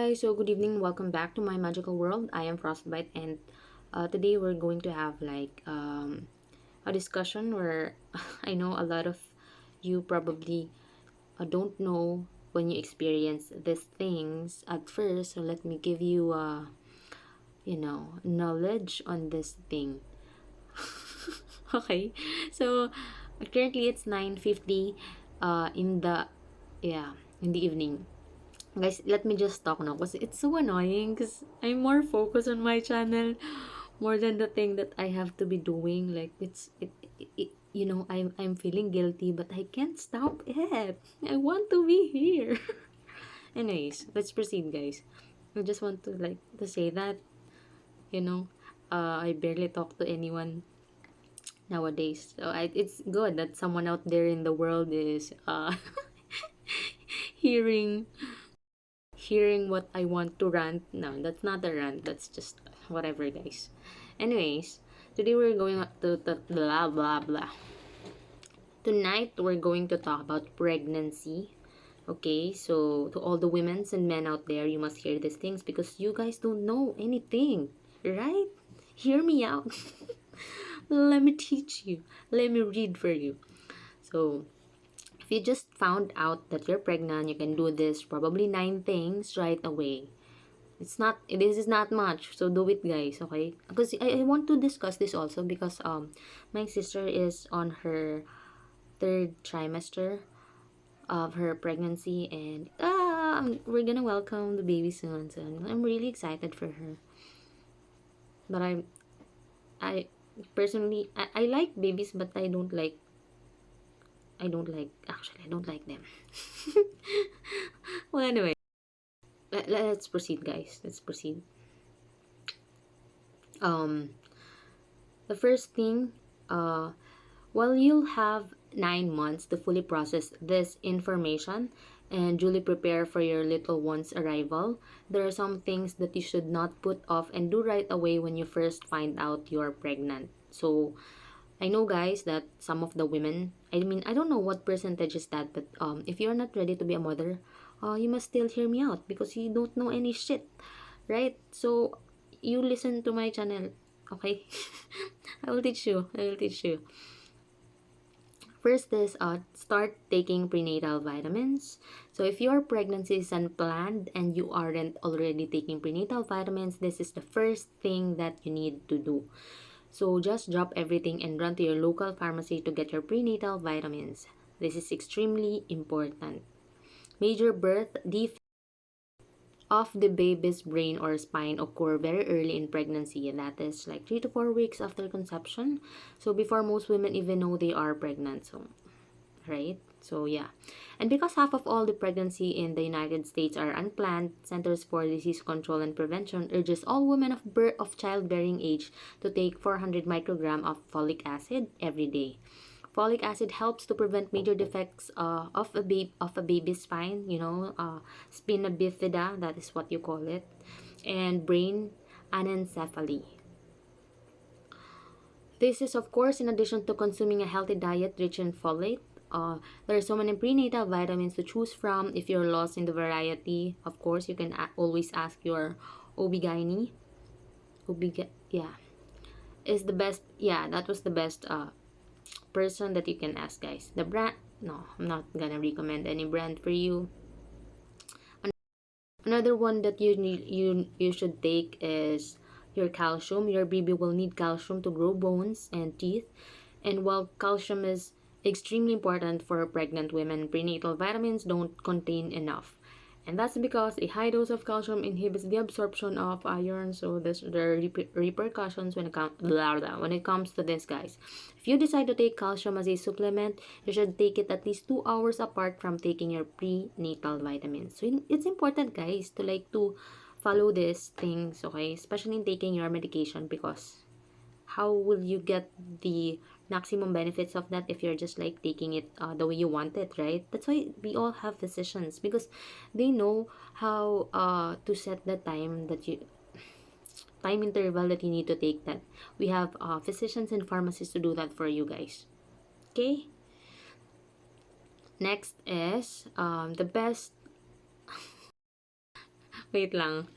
guys, so good evening. Welcome back to my magical world. I am Frostbite, and today we're going to have a discussion where I know a lot of you probably don't know when you experience these things at first. So let me give you knowledge on this thing. Okay, so currently it's 9:50 in the in the evening. Guys, let me just talk now because it's so annoying because I'm more focused on my channel more than the thing that I have to be doing. Like I'm feeling guilty, but I can't stop it. I want to be here. Anyways, let's proceed, guys. I just want to to say that you know I barely talk to anyone nowadays. So it's good that someone out there in the world is hearing hearing what I want to rant. No, that's not a rant. That's just whatever, guys. Anyways, today we're going to blah blah blah. Tonight we're going to talk about pregnancy. Okay, so to all the women and men out there, you must hear these things because you guys don't know anything, right? Hear me out. Let me teach you. Let me read for you. So, if you just found out that you're pregnant, you can do this probably 9 things right away. This is not much, so do it, guys. Okay, because I want to discuss this also because my sister is on her third trimester of her pregnancy, and we're gonna welcome the baby soon, so I'm really excited for her. But I personally I like babies, but I don't like them. Well, anyway, let's proceed, guys. Let's proceed. um the first thing, uh while you'll have 9 months to fully process this information and duly prepare for your little one's arrival, there are some things that you should not put off and do right away when you first find out you're pregnant. So, I know, guys, that some of the women, I mean, I don't know what percentage is that, but if you're not ready to be a mother, you must still hear me out because you don't know any shit, right? So, you listen to my channel, okay? I will teach you. I will teach you. First is start taking prenatal vitamins. So if your pregnancy is unplanned and you aren't already taking prenatal vitamins, this is the first thing that you need to do. So just drop everything and run to your local pharmacy to get your prenatal vitamins. This is extremely important. Major birth defects of the baby's brain or spine occur very early in pregnancy, and that is like 3 to 4 weeks after conception. So before most women even know they are pregnant. So right? So yeah. And because half of all the pregnancy in the United States are unplanned, Centers for Disease Control and Prevention urges all women of childbearing age to take 400 microgram of folic acid every day. Folic acid helps to prevent major defects of a baby's spine, spina bifida, that is what you call it, and brain anencephaly. This is, of course, in addition to consuming a healthy diet rich in folate. There are so many prenatal vitamins to choose from. If you're lost in the variety, of course, you can always ask your OB-GYN. Yeah, is the best. Yeah, that was the best person that you can ask, guys. The brand, no, I'm not gonna recommend any brand for you. Another one that you should take is your calcium. Your baby will need calcium to grow bones and teeth. And while calcium is extremely important for pregnant women, prenatal vitamins don't contain enough. And that's because a high dose of calcium inhibits the absorption of iron. So there are repercussions when it comes to this, guys. If you decide to take calcium as a supplement, you should take it at least 2 hours apart from taking your prenatal vitamins. So it's important, guys, to follow these things, okay? Especially in taking your medication, because how will you get the maximum benefits of that if you're just like taking it the way you want it, right? That's why we all have physicians, because they know how to set the time interval that you need to take that. We have physicians and pharmacists to do that for you, guys. Okay, next is the best Wait lang.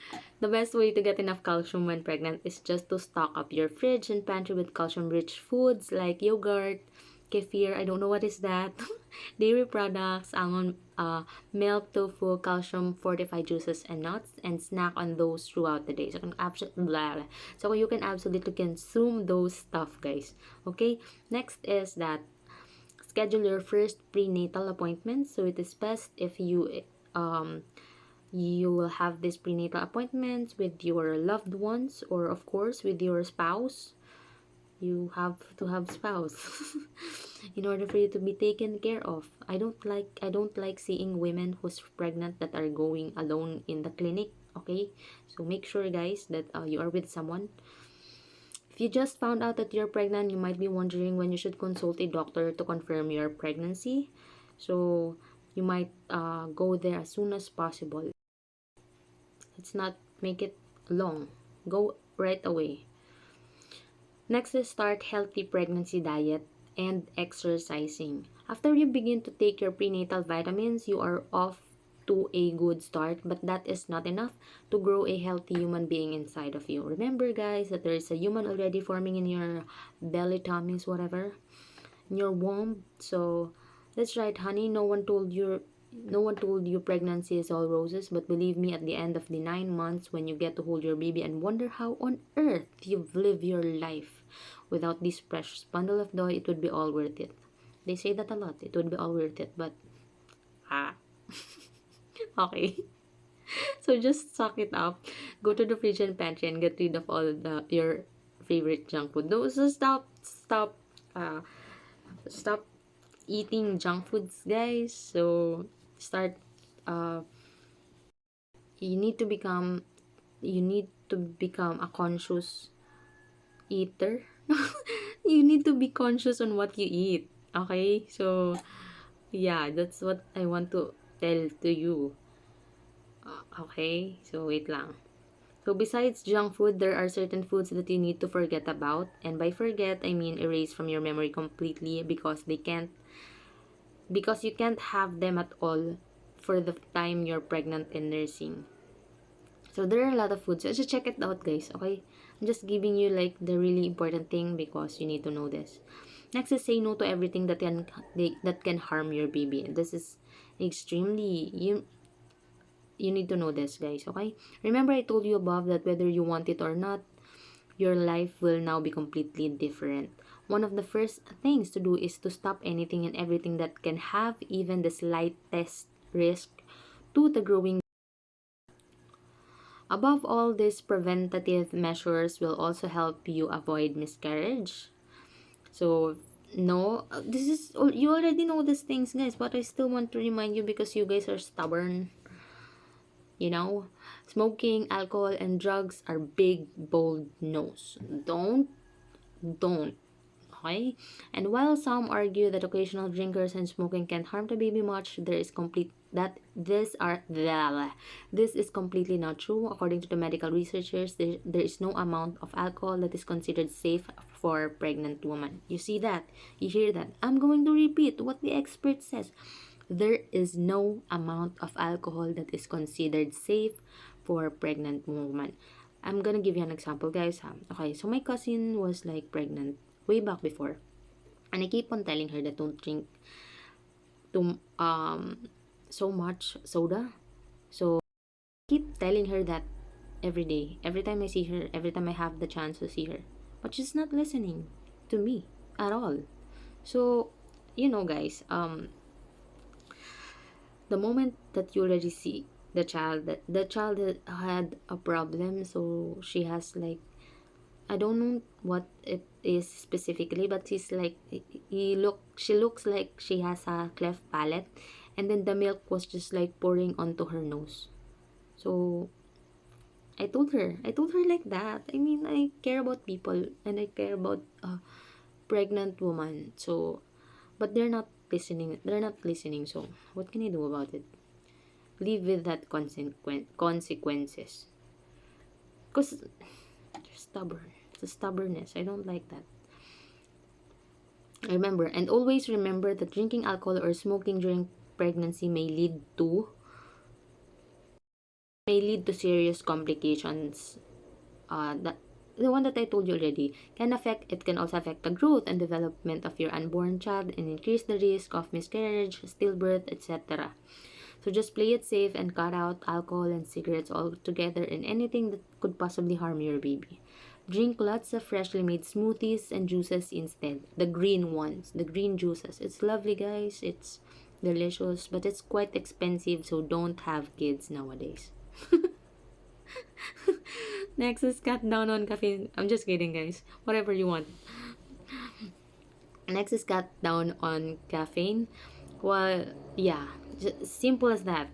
The best way to get enough calcium when pregnant is just to stock up your fridge and pantry with calcium-rich foods like yogurt, kefir, I don't know what is that, dairy products, almond milk, tofu, calcium fortified juices and nuts, and snack on those throughout the day. So, so you can absolutely consume those stuff, guys. Okay? Next is that schedule your first prenatal appointment. So it is best if um you will have these prenatal appointments with your loved ones, or of course with your spouse. You have to have spouse in order for you to be taken care of. I don't like seeing women who's pregnant that are going alone in the clinic. Okay, so make sure, guys, that you are with someone. If you just found out that you're pregnant, you might be wondering when you should consult a doctor to confirm your pregnancy. So you might go there as soon as possible. Let's not make it long. Go right away. Next is start healthy pregnancy diet and exercising. After you begin to take your prenatal vitamins, you are off to a good start, but that is not enough to grow a healthy human being inside of you. Remember, guys, that there is a human already forming in your belly, tummies, whatever, in your womb. So that's right, honey. No one told you pregnancy is all roses, but believe me, at the end of the 9 months, when you get to hold your baby and wonder how on earth you've lived your life without this precious bundle of joy, it would be all worth it. They say that a lot. It would be all worth it, but ah, okay. So just suck it up. Go to the fridge and pantry and get rid of all your favorite junk food. Those uh, stop eating junk foods, guys. So start uh you need to become you need to become a conscious eater. You need to be conscious on what you eat. Okay? So yeah, that's what I want to tell to you. Okay? So wait lang. So besides junk food, there are certain foods that you need to forget about. And by forget, I mean erase from your memory completely, because you can't have them at all for the time you're pregnant and nursing. So there are a lot of foods. So just check it out, guys. Okay, I'm just giving you like the really important thing because you need to know this. Next is say no to everything that can harm your baby. This is extremely you need to know this, guys. Okay, remember I told you above that whether you want it or not, your life will now be completely different. One of the first things to do is to stop anything and everything that can have even the slightest risk to the growing. Above all, these preventative measures will also help you avoid miscarriage. So, no, this is you already know these things, guys, but I still want to remind you because you guys are stubborn. You know, smoking, alcohol, and drugs are big, bold no's. Don't. Okay? And while some argue that occasional drinkers and smoking can harm the baby much, this is completely not true. According to the medical researchers, there is no amount of alcohol that is considered safe for pregnant woman. You see that? You hear that? I'm going to repeat what the expert says. There is no amount of alcohol that is considered safe for pregnant woman. I'm gonna give you an example, guys. Okay, so my cousin was like pregnant way back before, and I keep on telling her that don't drink too so much soda. So keep telling her that every day, every time I see her, every time I have the chance to see her, but she's not listening to me at all. So guys, the moment that you already see the child had a problem, so she has like, I don't know what it is specifically, but she looks like she has a cleft palate, and then the milk was just like pouring onto her nose. So I told her like that. I mean, I care about people and I care about pregnant woman. So, but they're not listening. They're not listening. So, what can I do about it? Live with that consequences. Cause they're stubborn. It's a stubbornness. I don't like that. Remember, and always remember that drinking alcohol or smoking during pregnancy may lead to may lead to serious complications. That the one that I told you already can affect. It can also affect the growth and development of your unborn child and increase the risk of miscarriage, stillbirth, etc. So just play it safe and cut out alcohol and cigarettes altogether and anything that could possibly harm your baby. Drink lots of freshly made smoothies and juices instead. The green ones, the green juices. It's lovely, guys. It's delicious, but it's quite expensive, so don't have kids nowadays. Next is cut down on caffeine. I'm just kidding, guys. Whatever you want. Next is cut down on caffeine. Well, yeah, simple as that.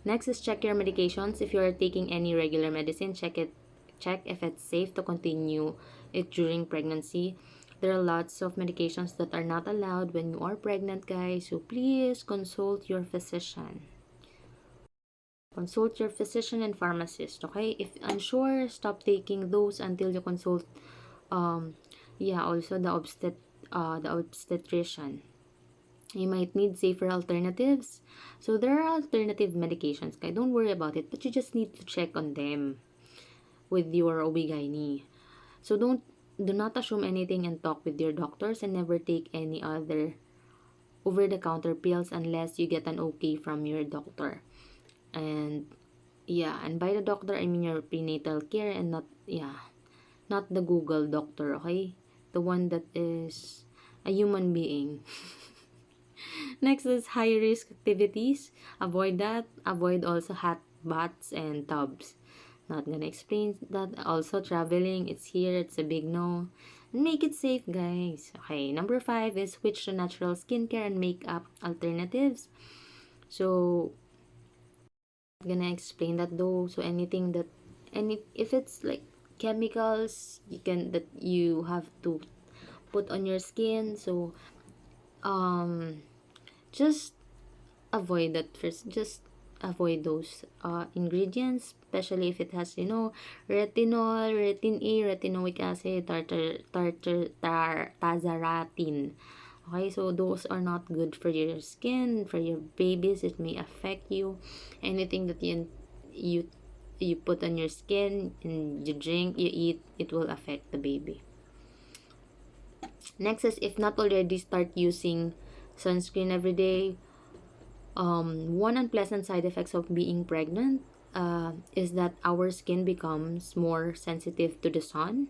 Next is check your medications. If you are taking any regular medicine, check it. Check if it's safe to continue it during pregnancy. There are lots of medications that are not allowed when you are pregnant, guys. So please consult your physician. Consult your physician and pharmacist, okay? If unsure, stop taking those until you consult yeah, also the obstetrician. You might need safer alternatives. So there are alternative medications, okay? Don't worry about it, but you just need to check on them with your OB/GYN. So do not assume anything and talk with your doctors and never take any other over-the-counter pills unless you get an okay from your doctor. And yeah, and by the doctor I mean your prenatal care and not the Google doctor, okay? The one that is a human being. Next is high risk activities. Avoid that. Avoid also hot baths and tubs. Not gonna explain that. Also traveling, it's here, it's a big no. Make it safe, guys. Okay, number 5 is switch to natural skincare and makeup alternatives. So gonna explain that though. So anything that if it's like chemicals that you have to put on your skin, so um just avoid that first. Just avoid those ingredients, especially if it has retinol, retin A, retinoic acid, tazaratin. Okay, so those are not good for your skin, for your babies. It may affect you. Anything that you you put on your skin and you drink, you eat, it will affect the baby. Next is, if not already, start using sunscreen every day. One unpleasant side effects of being pregnant is that our skin becomes more sensitive to the sun.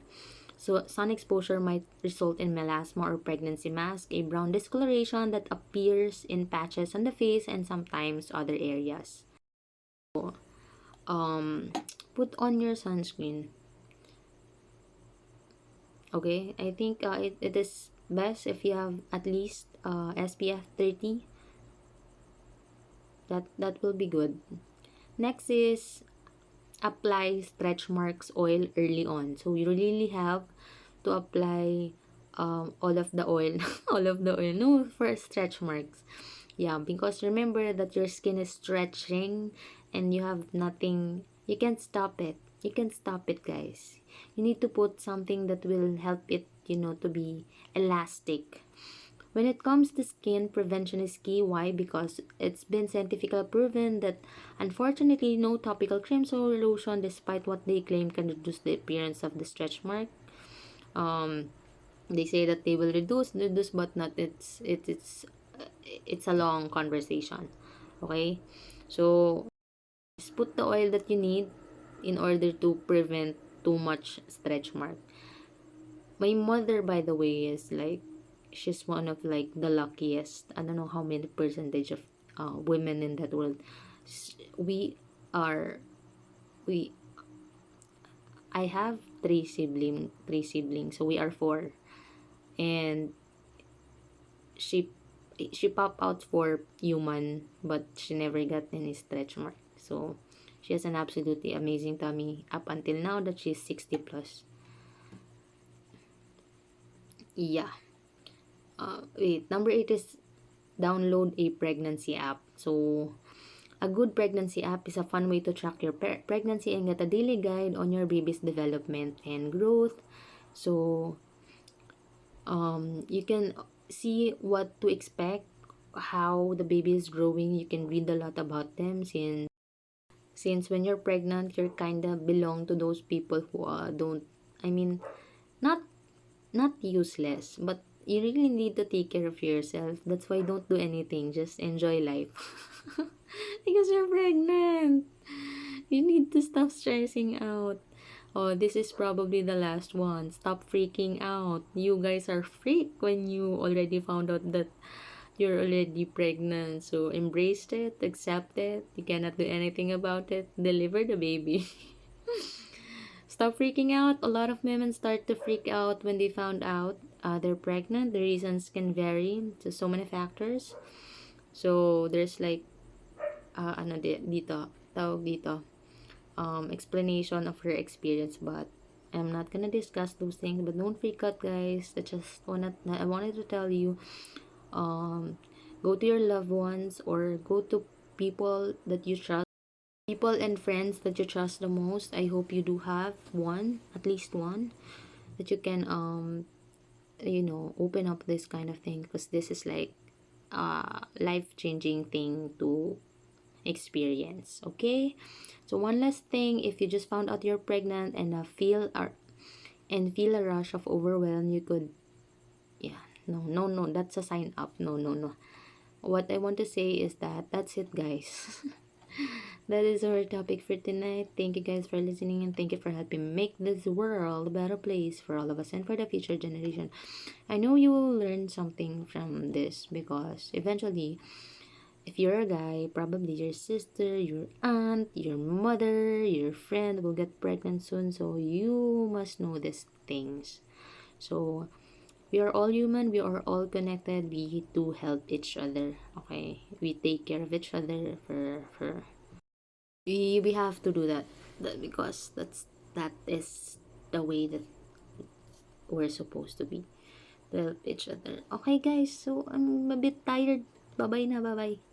So sun exposure might result in melasma or pregnancy mask, a brown discoloration that appears in patches on the face and sometimes other areas. Um, put on your sunscreen. Okay, I think it is best if you have at least SPF 30. That will be good. Next is apply stretch marks oil early on. So you really have to apply all of the oil, all of the oil, no, for stretch marks. Yeah, because remember that your skin is stretching and you have nothing, you can't stop it. You can stop it, guys. You need to put something that will help it, to be elastic. When it comes to skin, prevention is key. Why? Because it's been scientifically proven that unfortunately no topical creams or lotion, despite what they claim, can reduce the appearance of the stretch mark. Um, they say that they will reduce, but not. It's a long conversation. Okay, so just put the oil that you need in order to prevent too much stretch mark. My mother, by the way, is like, she's one of like the luckiest. I don't know how many percentage of women in that world. We are we. I have three siblings, so we are four, and she she popped out for human, but she never got any stretch mark. So she has an absolutely amazing tummy up until now that she's 60 plus. Yeah. Wait, number 8 is download a pregnancy app. So, a good pregnancy app is a fun way to track your pregnancy and get a daily guide on your baby's development and growth. So, you can see what to expect, how the baby is growing. You can read a lot about them since Since when you're pregnant, you're kind of belong to those people who don't, I mean, not not useless, but you really need to take care of yourself. That's why don't do anything, just enjoy life. Because you're pregnant. You need to stop stressing out. Oh, this is probably the last one. Stop freaking out. You guys are freak when you already found out that you're already pregnant. So embrace it, accept it. You cannot do anything about it. Deliver the baby. Stop freaking out. A lot of women start to freak out when they found out they're pregnant. The reasons can vary to so many factors. So there's like dito, tawag dito, explanation of her experience, but I'm not gonna discuss those things. But don't freak out, guys. I wanted to tell you, um, go to your loved ones or go to people that you trust, people and friends that you trust the most. I hope you do have one, at least one, that you can open up this kind of thing, because this is like life changing thing to experience. Okay, so one last thing, if you just found out you're pregnant and feel a rush of overwhelm, you could, yeah, no, no, no, that's a sign up. No, no, no. What I want to say is that that's it, guys. That is our topic for tonight. Thank you guys for listening, and thank you for helping make this world a better place for all of us and for the future generation. I know you will learn something from this, because eventually, if you're a guy, probably your sister, your aunt, your mother, your friend will get pregnant soon. So you must know these things. So we are all human. We are all connected. We do help each other. Okay, we take care of each other. For we have to do that because that is the way that we're supposed to be, to help each other. Okay, guys. So I'm a bit tired. Bye bye na. Bye bye.